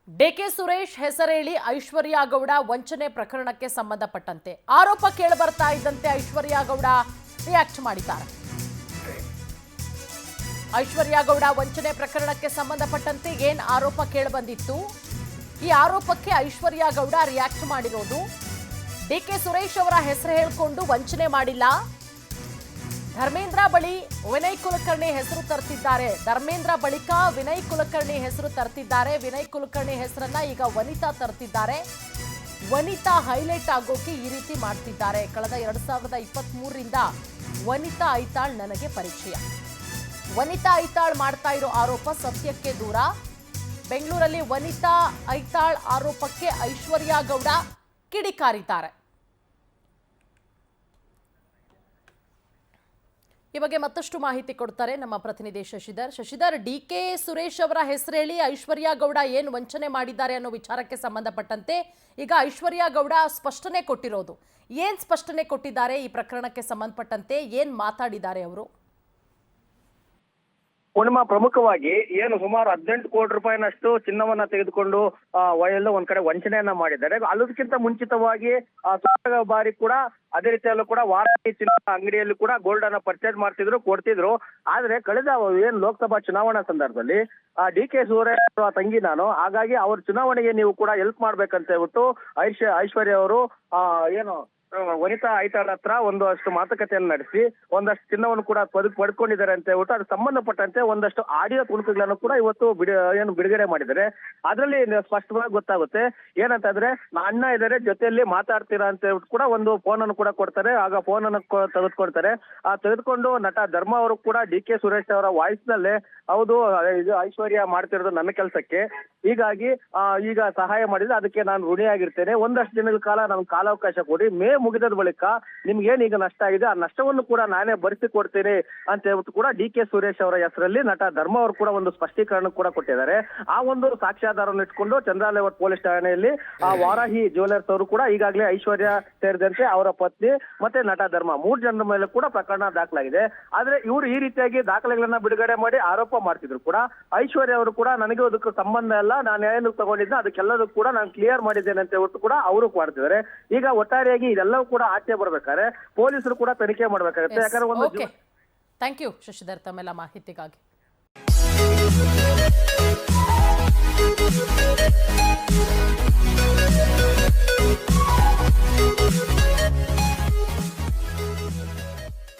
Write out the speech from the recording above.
DK Suresh ಹೆಸರೇಳಿ ಐಶ್ವರ್ಯ ಗೌಡ ವಂಚನೆ ಪ್ರಕರಣಕ್ಕೆ ಸಂಬಂಧಪಟ್ಟಂತೆ ಆರೋಪ ಕೇಳಿಬರ್ತಾ ಇದ್ದಂತೆ ಐಶ್ವರ್ಯ ಗೌಡ ರಿಯಾಕ್ಟ್ ಮಾಡಿದ್ದಾರೆ. ಐಶ್ವರ್ಯ ಗೌಡ ವಂಚನೆ ಪ್ರಕರಣಕ್ಕೆ ಸಂಬಂಧಪಟ್ಟಂತೆ ಏನ್ ಆರೋಪ ಕೇಳಿಬಂದಿತ್ತು, ಈ ಆರೋಪಕ್ಕೆ ಐಶ್ವರ್ಯ ಗೌಡ ರಿಯಾಕ್ಟ್ ಮಾಡಿರೋದು. ಡಿಕೆ ಸುರೇಶ್ ಅವರ ಹೆಸರು ಹೇಳಿಕೊಂಡು ವಂಚನೆ ಮಾಡಿಲ್ಲ, ಧರ್ಮೇಂದ್ರ ಬಳಿ ವಿನಯ್ ಕುಲಕರ್ಣಿ ಹೆಸರು ತರ್ತಿದ್ದಾರೆ. ಧರ್ಮೇಂದ್ರ ಬಳಿಕ ವಿನಯ್ ಕುಲಕರ್ಣಿ ಹೆಸರು ತರ್ತಿದ್ದಾರೆ. ವಿನಯ್ ಕುಲಕರ್ಣಿ ಹೆಸರನ್ನ ಈಗ ವನಿತಾ ತರ್ತಿದ್ದಾರೆ. ವನಿತಾ ಹೈಲೈಟ್ ಆಗೋಕೆ ಈ ರೀತಿ ಮಾಡ್ತಿದ್ದಾರೆ. ಕಳೆದ 2023ರಿಂದ ವನಿತಾ ಐತಾಳ್ ನನಗೆ ಪರಿಚಯ. ವನಿತಾ ಐತಾಳ್ ಮಾಡ್ತಾ ಇರೋ ಆರೋಪ ಸತ್ಯಕ್ಕೆ ದೂರ. ಬೆಂಗಳೂರಲ್ಲಿ ವನಿತಾ ಐತಾಳ್ ಆರೋಪಕ್ಕೆ ಐಶ್ವರ್ಯ ಗೌಡ ಕಿಡಿಕಾರಿದ್ದಾರೆ. ಈ ಬಗ್ಗೆ ಮತ್ತಷ್ಟು ಮಾಹಿತಿ ಕೊಡ್ತಾರೆ ನಮ್ಮ ಪ್ರತಿನಿಧಿ ಶಶಿಧರ್. ಡಿಕೆ ಸುರೇಶ್ ಅವರ ಹೆಸರೇಳಿ ಐಶ್ವರ್ಯ ಗೌಡ ಏನು ವಂಚನೆ ಮಾಡಿದ್ದಾರೆ ಅನ್ನೋ ವಿಚಾರಕ್ಕೆ ಸಂಬಂಧಪಟ್ಟಂತೆ ಈಗ ಐಶ್ವರ್ಯ ಗೌಡ ಸ್ಪಷ್ಟನೆ ಕೊಟ್ಟಿರೋದು. ಏನ್ ಸ್ಪಷ್ಟನೆ ಕೊಟ್ಟಿದ್ದಾರೆ ಈ ಪ್ರಕರಣಕ್ಕೆ ಸಂಬಂಧಪಟ್ಟಂತೆ, ಏನ್ ಮಾತಾಡಿದ್ದಾರೆ ಅವರು? ಪೂರ್ಣಿಮಾ, ಪ್ರಮುಖವಾಗಿ ಏನು ಸುಮಾರು 18 ಕೋಟಿ ರೂಪಾಯಿನಷ್ಟು ಚಿನ್ನವನ್ನ ತೆಗೆದುಕೊಂಡು ಎಲ್ಲ ಒಂದ್ ಕಡೆ ವಂಚನೆಯನ್ನ ಮಾಡಿದ್ದಾರೆ. ಅಲ್ಲದಕ್ಕಿಂತ ಮುಂಚಿತವಾಗಿ ಬಾರಿ ಕೂಡ ಅದೇ ರೀತಿಯಲ್ಲೂ ಕೂಡ ವಾರಾಹಿ ಚಿನ್ನ ಅಂಗಡಿಯಲ್ಲಿ ಕೂಡ ಗೋಲ್ಡ್ ಅನ್ನ ಪರ್ಚೇಸ್ ಕೊಡ್ತಿದ್ರು. ಆದ್ರೆ ಕಳೆದ ಏನ್ ಲೋಕಸಭಾ ಚುನಾವಣಾ ಸಂದರ್ಭದಲ್ಲಿ ಡಿಕೆ ಸುರೇಶ್ ತಂಗಿ ನಾನು, ಹಾಗಾಗಿ ಅವ್ರ ಚುನಾವಣೆಗೆ ನೀವು ಕೂಡ ಹೆಲ್ಪ್ ಮಾಡ್ಬೇಕಂತ ಹೇಳ್ಬಿಟ್ಟು ಐಶ್ವರ್ಯ ಅವರು ಏನು ವನಿತಾ ಐತಾಳ್ ಹತ್ರ ಒಂದಷ್ಟು ಮಾತುಕತೆಯನ್ನು ನಡೆಸಿ ಒಂದಷ್ಟು ಚಿನ್ನವನ್ನು ಕೂಡ ಪಡ್ಕೊಂಡಿದ್ದಾರೆ ಅಂತ ಹೇಳ್ಬಿಟ್ಟು ಅದಕ್ಕೆ ಸಂಬಂಧಪಟ್ಟಂತೆ ಒಂದಷ್ಟು ಆಡಿಯೋ ತುಣುಕುಗಳನ್ನು ಕೂಡ ಇವತ್ತು ಬಿಡುಗಡೆ ಮಾಡಿದ್ದಾರೆ. ಅದರಲ್ಲಿ ಸ್ಪಷ್ಟವಾಗಿ ಗೊತ್ತಾಗುತ್ತೆ ಏನಂತಂದ್ರೆ, ಅಣ್ಣ ಇದ್ದಾರೆ ಜೊತೆಯಲ್ಲಿ ಮಾತಾಡ್ತೀರಾ ಅಂತ ಹೇಳ್ಬಿಟ್ಟು ಕೂಡ ಒಂದು ಫೋನ್ ಅನ್ನು ಕೂಡ ಕೊಡ್ತಾರೆ. ಆಗ ಫೋನ್ ಅನ್ನು ತೆಗೆದುಕೊಳ್ತಾರೆ. ತೆಗೆದುಕೊಂಡು ನಟ ಧರ್ಮ ಅವರು ಕೂಡ ಡಿಕೆ ಸುರೇಶ್ ಅವರ ವಾಯ್ಸ್ ನಲ್ಲೇ ಹೌದು ಇದು ಐಶ್ವರ್ಯ ಮಾಡ್ತಿರೋದು ನನ್ನ ಕೆಲಸಕ್ಕೆ, ಹೀಗಾಗಿ ಈಗ ಸಹಾಯ ಮಾಡಿದ್ರೆ ಅದಕ್ಕೆ ನಾನು ಋಣಿಯಾಗಿರ್ತೇನೆ, ಒಂದಷ್ಟು ದಿನಗಳ ಕಾಲ ನಮ್ಗೆ ಕಾಲಾವಕಾಶ ಕೊಡಿ, ಮೇ ಮುಗಿದ ಬಳಿಕ ನಿಮ್ಗೆ ಏನ್ ಈಗ ನಷ್ಟ ಆಗಿದೆ ಆ ನಷ್ಟವನ್ನು ಕೂಡ ನಾನೇ ಭರಿಸಿ ಕೊಡ್ತೇನೆ ಅಂತ ಹೇಳ್ಬಿಟ್ಟು ಕೂಡ ಡಿಕೆ ಸುರೇಶ್ ಅವರ ಹೆಸರಲ್ಲಿ ನಟ ಧರ್ಮ ಅವರು ಕೂಡ ಒಂದು ಸ್ಪಷ್ಟೀಕರಣ ಕೂಡ ಕೊಟ್ಟಿದ್ದಾರೆ. ಆ ಒಂದು ಸಾಕ್ಷ್ಯಾಧಾರವನ್ನು ಇಟ್ಕೊಂಡು ಚಂದ್ರಾಲೇಔಟ್ ಪೊಲೀಸ್ ಠಾಣೆಯಲ್ಲಿ ವಾರಾಹಿ ಜ್ಯುವೆಲರ್ಸ್ ಅವರು ಕೂಡ ಈಗಾಗಲೇ ಐಶ್ವರ್ಯ ಸೇರಿದಂತೆ ಅವರ ಪತ್ನಿ ಮತ್ತೆ ನಟ ಧರ್ಮ 3 ಜನರ ಮೇಲೆ ಕೂಡ ಪ್ರಕರಣ ದಾಖಲಾಗಿದೆ. ಆದ್ರೆ ಇವರು ಈ ರೀತಿಯಾಗಿ ದಾಖಲೆಗಳನ್ನ ಬಿಡುಗಡೆ ಮಾಡಿ ಆರೋಪ ಮಾಡ್ತಿದ್ರು ಕೂಡ ಐಶ್ವರ್ಯ ಅವರು ಕೂಡ ನನಗೆ ಅದಕ್ಕೆ ಸಂಬಂಧ ಇಲ್ಲ, ನಾನು ಏನು ತಗೊಂಡಿದ್ದೆ ಅದಕ್ಕೆಲ್ಲದೂ ಕೂಡ ನಾನು ಕ್ಲಿಯರ್ ಮಾಡಿದ್ದೇನೆ ಅಂತ ಹೇಳ್ಬಿಟ್ಟು ಕೂಡ ಅವರು ಮಾಡ್ತಿದ್ದಾರೆ. ಈಗ ಒಟ್ಟಾರೆಯಾಗಿ ಇದೆಲ್ಲವೂ ಕೂಡ ಆಚೆ ಬರ್ಬೇಕಾದ್ರೆ ಪೊಲೀಸರು ಕೂಡ ತನಿಖೆ ಮಾಡ್ಬೇಕಾಗುತ್ತೆ. ಯಾಕಂದ್ರೆ ಒಂದು ಥ್ಯಾಂಕ್ ಯು ಶಶಿಧರ್ ತಮ್ಮೆಲ್ಲ ಮಾಹಿತಿಗಾಗಿ.